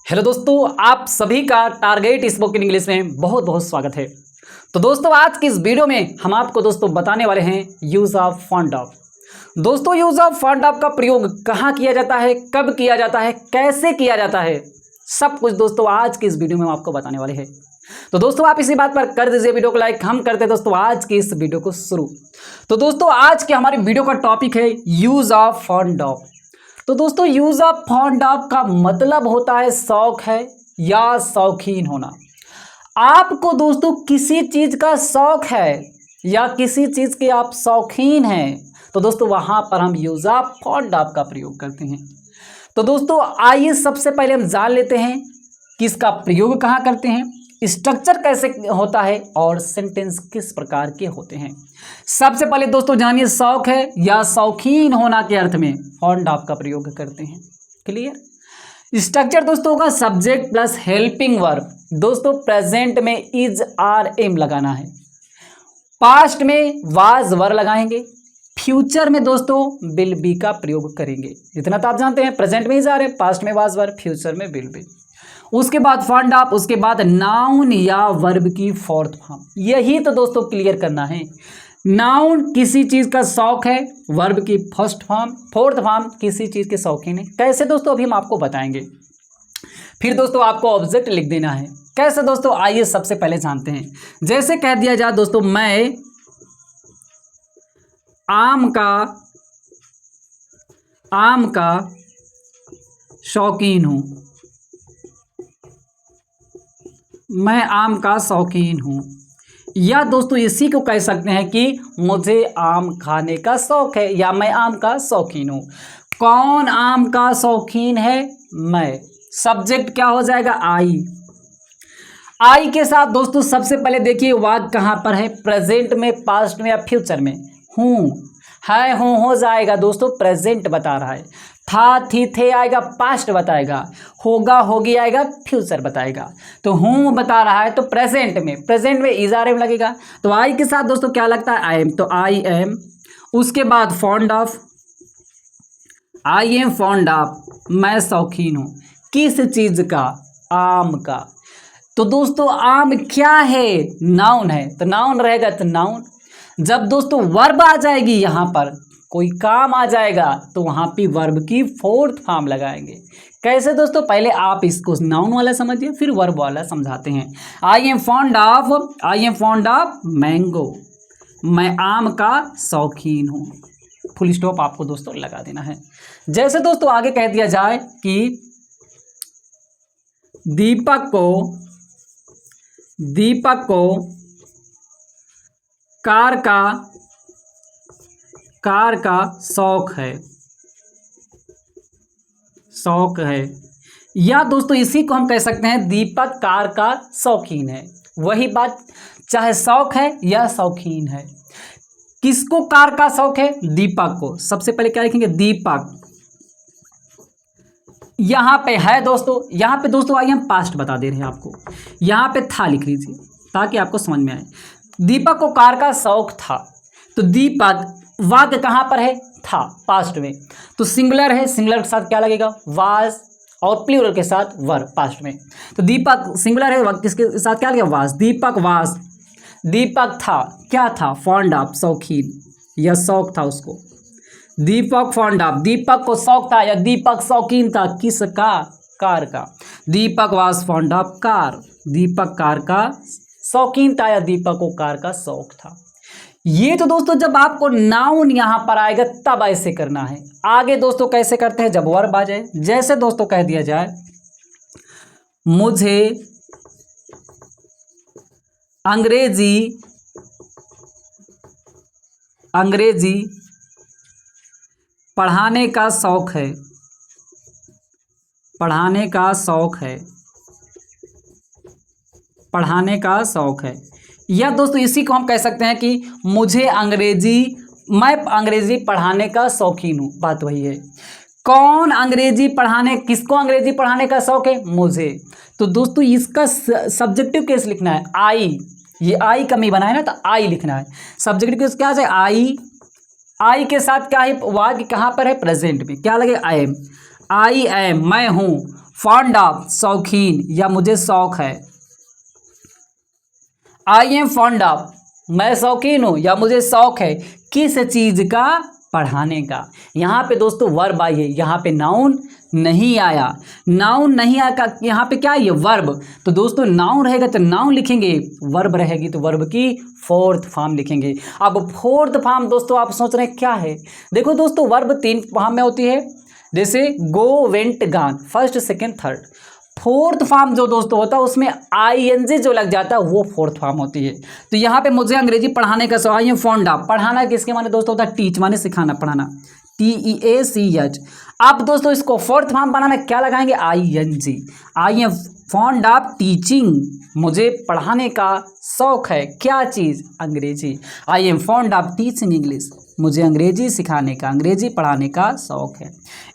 Hello दोस्तों, आप सभी का टारगेट स्पोकन इंग्लिश में बहुत बहुत स्वागत है। तो दोस्तों, आज की इस वीडियो में हम आपको दोस्तों बताने वाले हैं यूज ऑफ फाउंड ऑफ। दोस्तों, यूज ऑफ फाउंड ऑफ का प्रयोग कहाँ किया जाता है, कब किया जाता है, कैसे किया जाता है, सब कुछ दोस्तों आज की इस वीडियो में हम आपको बताने वाले हैं। तो दोस्तों, आप इसी बात पर कर दीजिए वीडियो को लाइक। हम करते हैं दोस्तों आज की इस वीडियो को शुरू। तो दोस्तों, आज के हमारी वीडियो का टॉपिक है यूज ऑफ फाउंड ऑफ। तो दोस्तों, यूज ऑफ फाउंड ऑफ का मतलब होता है शौक है या शौकीन होना। आपको दोस्तों किसी चीज का शौक है या किसी चीज के आप शौकीन हैं, तो दोस्तों वहां पर हम यूज ऑफ फाउंड ऑफ का प्रयोग करते हैं। तो दोस्तों, आइए सबसे पहले हम जान लेते हैं कि इसका प्रयोग कहाँ करते हैं, स्ट्रक्चर कैसे होता है और सेंटेंस किस प्रकार के होते हैं। सबसे पहले दोस्तों जानिए, शौक है या शौकीन होना के अर्थ में फाउंड ऑफ का प्रयोग करते हैं। क्लियर। स्ट्रक्चर दोस्तों होगा सब्जेक्ट प्लस हेल्पिंग वर्ब। दोस्तों, प्रेजेंट में इज आर एम लगाना है, पास्ट में वाज वर लगाएंगे, फ्यूचर में दोस्तों विल बी का प्रयोग करेंगे। इतना तो आप जानते हैं, प्रेजेंट में इज आर एम, पास्ट में वाज वर, फ्यूचर में विल बी। उसके बाद फाउंड ऑफ, उसके बाद नाउन या वर्ब की फोर्थ फॉर्म। यही तो दोस्तों क्लियर करना है। नाउन किसी चीज का शौक है, वर्ब की फर्स्ट फॉर्म, फोर्थ फॉर्म किसी चीज के शौकीन है। कैसे दोस्तों अभी हम आपको बताएंगे। फिर दोस्तों आपको ऑब्जेक्ट लिख देना है। कैसे दोस्तों, आइए सबसे पहले जानते हैं। जैसे कह दिया जाए दोस्तों, मैं आम का शौकीन हूं। मैं आम का शौकीन हूं। या दोस्तों इसी को कह सकते हैं कि मुझे आम खाने का शौक है या मैं आम का शौकीन हूं। कौन आम का शौकीन है? मैं। सब्जेक्ट क्या हो जाएगा? आई के साथ दोस्तों सबसे पहले देखिए वाक कहां पर है, प्रेजेंट में, पास्ट में या फ्यूचर में। हूं है, हूं हो जाएगा दोस्तों, प्रेजेंट बता रहा है। था थी थे आएगा, पास्ट बताएगा। होगा होगी आएगा, फ्यूचर बताएगा। तो हूं बता रहा है तो प्रेजेंट में इज आर एम लगेगा। तो आई के साथ दोस्तों क्या लगता है? I am. तो आई एम। उसके बाद found of, I am found of, मैं शौकीन हूं। किस चीज का? आम का। तो दोस्तों आम क्या है? नाउन है, तो नाउन रहेगा तो नाउन। जब दोस्तों वर्ब आ जाएगी, यहां पर कोई काम आ जाएगा, तो वहां पे वर्ब की फोर्थ फॉर्म लगाएंगे। कैसे दोस्तों? पहले आप इसको नाउन वाला समझिए, फिर वर्ब वाला समझाते हैं। आई एम फॉन्ड ऑफ मैंगो। मैं आम का शौकीन हूं। फुल स्टॉप आपको दोस्तों लगा देना है। जैसे दोस्तों आगे कह दिया जाए कि दीपक को कार का शौक है। या दोस्तों इसी को हम कह सकते हैं दीपक कार का शौकीन है। वही बात, चाहे शौक है या शौकीन है। किसको कार का शौक है? दीपक को। सबसे पहले क्या लिखेंगे? दीपक। यहां पे है दोस्तों, यहां पे दोस्तों आइए हम पास्ट बता दे रहे हैं आपको। यहां पे था लिख लीजिए ताकि आपको समझ में आए। दीपक को कार का शौक था, तो दीपक वाक्य कहां पर है? था, पास्ट में। तो सिंगुलर है, सिंगुलर के साथ क्या लगेगा? वाज, और प्लूरल के साथ वर, पास्ट में। तो दीपक सिंगुलर है, किसके साथ क्या लगेगा? वाज। Deepak was. दीपक था, क्या था? फॉन्ड ऑफ, शौकीन या शौक था उसको। दीपक फॉन्ड ऑफ, दीपक को शौक था या दीपक शौकीन था किसका? कार का। Deepak was fond of car. Deepak car का शौकीन था या दीपक को कार का शौक था। ये तो दोस्तों जब आपको नाउन यहां पर आएगा तब ऐसे करना है। आगे दोस्तों कैसे करते हैं? जब वर्ब आ जाए। जैसे दोस्तों कह दिया जाए, मुझे अंग्रेजी पढ़ाने का शौक है। पढ़ाने का शौक है। या दोस्तों इसी को हम कह सकते हैं कि मैं अंग्रेजी पढ़ाने का शौकीन हूं। बात वही है। कौन किसको अंग्रेजी पढ़ाने का शौक है? मुझे। तो दोस्तों इसका सब्जेक्टिव केस लिखना है। आई, ये आई कमी बना है ना, तो आई लिखना है। सब्जेक्टिव केस क्या है? आई के साथ क्या है? वाक्य कहां पर है? प्रेजेंट में। क्या लगे? I am. आई एम, मैं हूं। फॉन्ड ऑफ शौकीन या मुझे शौक है। आई एम फॉन्ड ऑफ मैं शौकीन हूं या मुझे शौक है किस चीज का, पढ़ाने का। यहाँ पे दोस्तों वर्ब आई है, यहाँ पे नाउन नहीं आया। नाउन नहीं आया, यहाँ पे क्या है, वर्ब। तो दोस्तों नाउन रहेगा तो नाउन लिखेंगे, वर्ब रहेगी तो वर्ब की फोर्थ फॉर्म लिखेंगे। अब फोर्थ फॉर्म दोस्तों आप सोच रहे हैं क्या है, देखो दोस्तों वर्ब 3 फॉर्म में होती है, जैसे गो, वेंट, गान, first, second, third. Fourth form जो दोस्तों होता है उसमें आईएनजी जो लग जाता है वो फोर्थ फॉर्म होती है। तो यहाँ पे मुझे अंग्रेजी पढ़ाने का सवाल है, फॉन्ड ऑफ पढ़ाना किसके माने दोस्तों होता है, टीच माने सिखाना, पढ़ाना, TEACH। अब दोस्तों इसको फोर्थ फॉर्म बनाना क्या लगाएंगे, I N G. I am fond of teaching मुझे पढ़ाने का शौक है, क्या चीज़, अंग्रेजी। I am fond of teaching English मुझे अंग्रेजी सिखाने का, अंग्रेजी पढ़ाने का शौक है।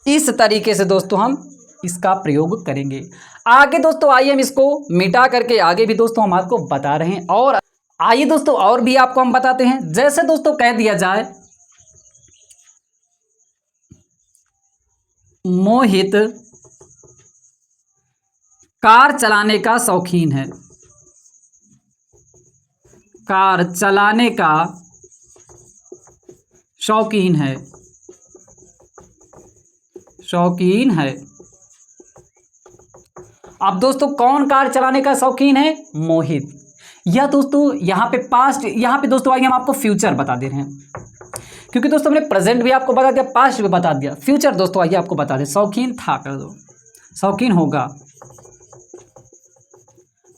इस तरीके से दोस्तों हम इसका प्रयोग करेंगे। आगे दोस्तों आइए हम इसको मिटा करके आगे भी दोस्तों हम आपको बता रहे हैं। और आइए दोस्तों और भी आपको हम बताते हैं। जैसे दोस्तों कह दिया जाए मोहित कार चलाने का शौकीन है, कार चलाने का शौकीन है, शौकीन है। अब दोस्तों कौन कार चलाने का शौकीन है, मोहित। या दोस्तों यहाँ पे पास्ट, यहाँ पे दोस्तों आइए हम आपको फ्यूचर बता दे रहे हैं, क्योंकि दोस्तों हमने प्रेजेंट भी आपको बता दिया, पास्ट भी बता दिया, फ्यूचर दोस्तों आइए आपको बता दें। शौकीन था कर दो, शौकीन होगा।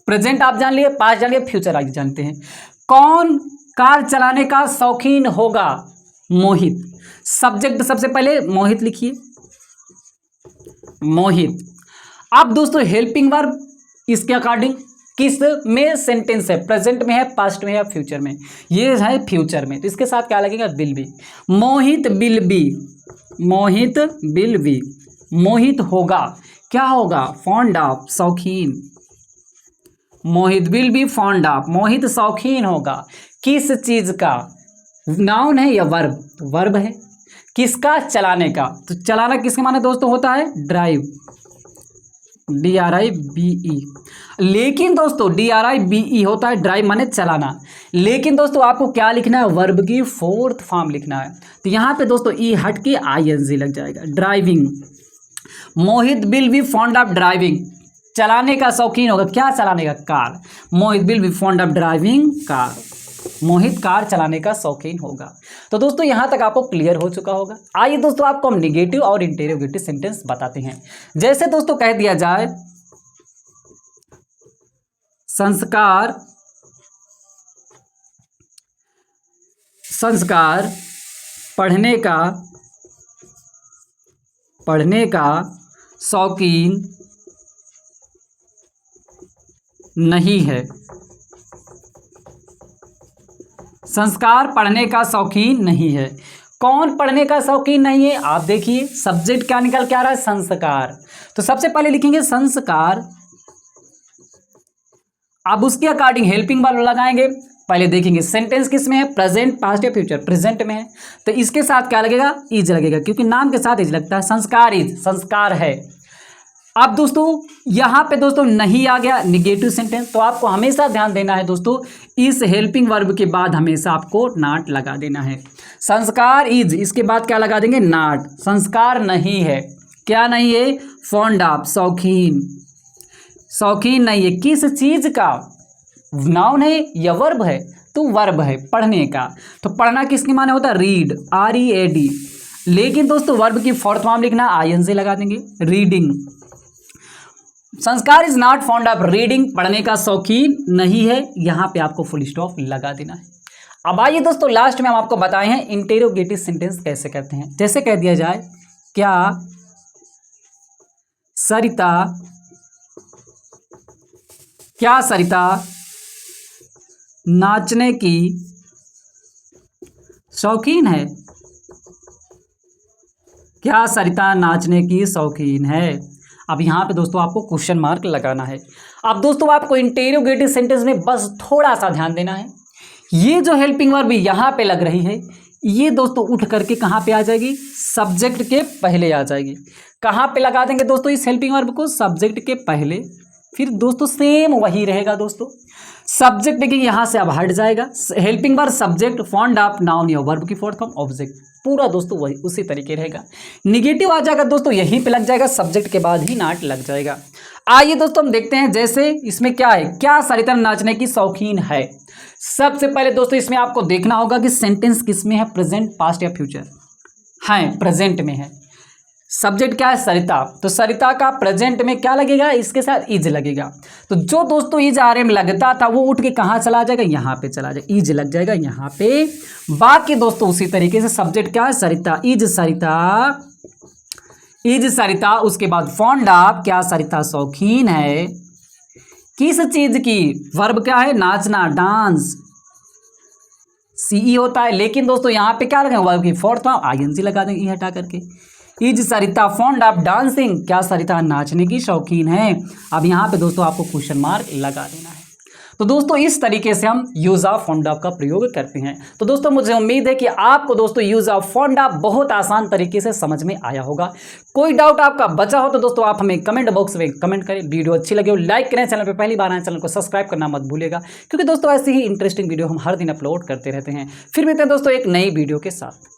प्रेजेंट आप जान लिए, पास्ट जान लिए, फ्यूचर आइए जानते हैं। कौन कार चलाने का शौकीन होगा, मोहित। सब्जेक्ट सबसे पहले मोहित लिखिए, मोहित। अब दोस्तों हेल्पिंग वर्ब इसके अकॉर्डिंग किस में सेंटेंस है, प्रेजेंट में है, पास्ट में है, फ्यूचर में। ये है फ्यूचर में, तो इसके साथ क्या लगेगा, will be. Mohit will be, Mohit will be, Mohit होगा, क्या होगा, फॉन्ड ऑफ, शौकीन। Mohit will be fond of, Mohit शौकीन होगा किस चीज का, नाउन है या वर्ब, वर्ब है। किसका, चलाने का। तो चलाना किसके माने दोस्तों होता है, ड्राइव, DRIVE। लेकिन दोस्तों DRIVE होता है ड्राइव माने चलाना, लेकिन दोस्तों आपको क्या लिखना है, वर्ब की फोर्थ फॉर्म लिखना है। तो यहाँ पे दोस्तों ई हट के ING लग जाएगा, driving. Mohit will be fond of driving, चलाने का शौकीन होगा, क्या चलाने का, car. Mohit will be fond of driving car, Mohit car चलाने का शौकीन होगा। तो दोस्तों यहां तक आपको क्लियर हो चुका होगा। आइए दोस्तों आपको हम निगेटिव और इंटेरोगेटिव सेंटेंस बताते हैं। जैसे दोस्तों कह दिया जाए संस्कार, संस्कार पढ़ने का शौकीन नहीं है, संस्कार पढ़ने का शौकीन नहीं है। कौन पढ़ने का शौकीन नहीं है, आप देखिए सब्जेक्ट क्या निकल के आ रहा है, संस्कार। तो सबसे पहले लिखेंगे संस्कार, अब उसके अकॉर्डिंग हेल्पिंग वर्ब लगाएंगे। पहले देखेंगे सेंटेंस किस में है, प्रेजेंट, पास्ट या फ्यूचर। प्रेजेंट में है तो इसके साथ क्या लगेगा, इज लगेगा, क्योंकि नाम के साथ इज लगता है। संस्कार इज, संस्कार है। अब दोस्तों यहाँ पे दोस्तों नहीं आ गया निगेटिव सेंटेंस, तो आपको हमेशा ध्यान देना है दोस्तों, इस हेल्पिंग वर्ब के बाद हमेशा आपको नॉट लगा देना है। संस्कार इज, इसके बाद क्या लगा देंगे, नॉट। संस्कार नहीं है, क्या नहीं है, फॉन्ड ऑफ, शौकीन, शौकीन नहीं है किस चीज का, नाउन है या वर्ब है, तो वर्ब है, पढ़ने का। तो पढ़ना किसके माने होता है, रीड, READ। लेकिन दोस्तों वर्ब की फोर्थ फॉर्म लिखना, ING लगा देंगे, रीडिंग। संस्कार is not fond of reading, पढ़ने का शौकीन नहीं है, यहां पे आपको फुल स्टॉप लगा देना है। अब आइए दोस्तों लास्ट में हम आपको बताए हैं इंटेरोगेटिव सेंटेंस कैसे करते हैं। जैसे कह दिया जाए, क्या सरिता, क्या सरिता नाचने की शौकीन है, क्या सरिता नाचने की शौकीन है। अब यहाँ पे दोस्तों आपको क्वेश्चन मार्क लगाना है। अब दोस्तों आपको इंटेरोगेटिव सेंटेंस में बस थोड़ा सा ध्यान देना है, ये जो हेल्पिंग वर्ब यहाँ पे लग रही है, ये दोस्तों उठ करके कहाँ पे आ जाएगी, सब्जेक्ट के पहले आ जाएगी। कहाँ पे लगा देंगे दोस्तों इस हेल्पिंग वर्ब को, सब्जेक्ट के पहले। फिर दोस्तों सेम वही रहेगा दोस्तों, सब्जेक्ट की यहाँ से अब हट जाएगा, helping verb subject found of noun या वर्ब की फोर्थ फॉर्म ऑब्जेक्ट, पूरा दोस्तों वही उसी तरीके रहेगा। निगेटिव आ जाएगा दोस्तों, यहीं पे लग जाएगा, सब्जेक्ट के बाद ही नॉट लग जाएगा। आइए दोस्तों हम देखते हैं, जैसे इसमें क्या है, क्या सरिता नाचने की शौकीन है। सबसे पहले दोस्तों इसमें आपको देखना होगा कि सेंटेंस किस में है, प्रेजेंट, पास्ट या फ्यूचर है, प्रेजेंट में है। सब्जेक्ट क्या है, सरिता, तो सरिता का प्रेजेंट में क्या लगेगा, इसके साथ इज लगेगा। तो जो दोस्तों इज आर में लगता था वो उठ के कहाँ चला जाएगा, यहाँ पे चला जाएगा, इज लग जाएगा यहाँ पे। बाकी दोस्तों उसी तरीके से सब्जेक्ट क्या है, सरिता, इज सरिता, इज सरिता, उसके बाद फॉन्ड ऑफ, क्या सरिता शौकीन है किस चीज की, वर्ब क्या है, नाचना, डांस, सीई होता है। लेकिन दोस्तों यहाँ पे क्या लगेगा, वर्ब की फोर्थ फॉर्म आईएनजी लगा देंगे, हटा करके। Is Sarita fond of dancing, क्या सरिता नाचने की शौकीन है। अब यहाँ पे दोस्तों आपको क्वेश्चन मार्क लगा देना है। तो दोस्तों इस तरीके से हम यूज ऑफ फाउंड ऑफ का प्रयोग करते हैं। तो दोस्तों मुझे उम्मीद है कि आपको दोस्तों यूज ऑफ फाउंड ऑफ बहुत आसान तरीके से समझ में आया होगा। कोई डाउट आपका बचा हो तो दोस्तों आप हमें कमेंट बॉक्स में कमेंट करें। वीडियो अच्छी लगे हो लाइक करें, चैनल पर पहली बार आए चैनल को सब्सक्राइब करना मत भूलिएगा, क्योंकि दोस्तों ऐसी ही इंटरेस्टिंग वीडियो हम हर दिन अपलोड करते रहते हैं। फिर मिलते हैं दोस्तों एक नई वीडियो के साथ।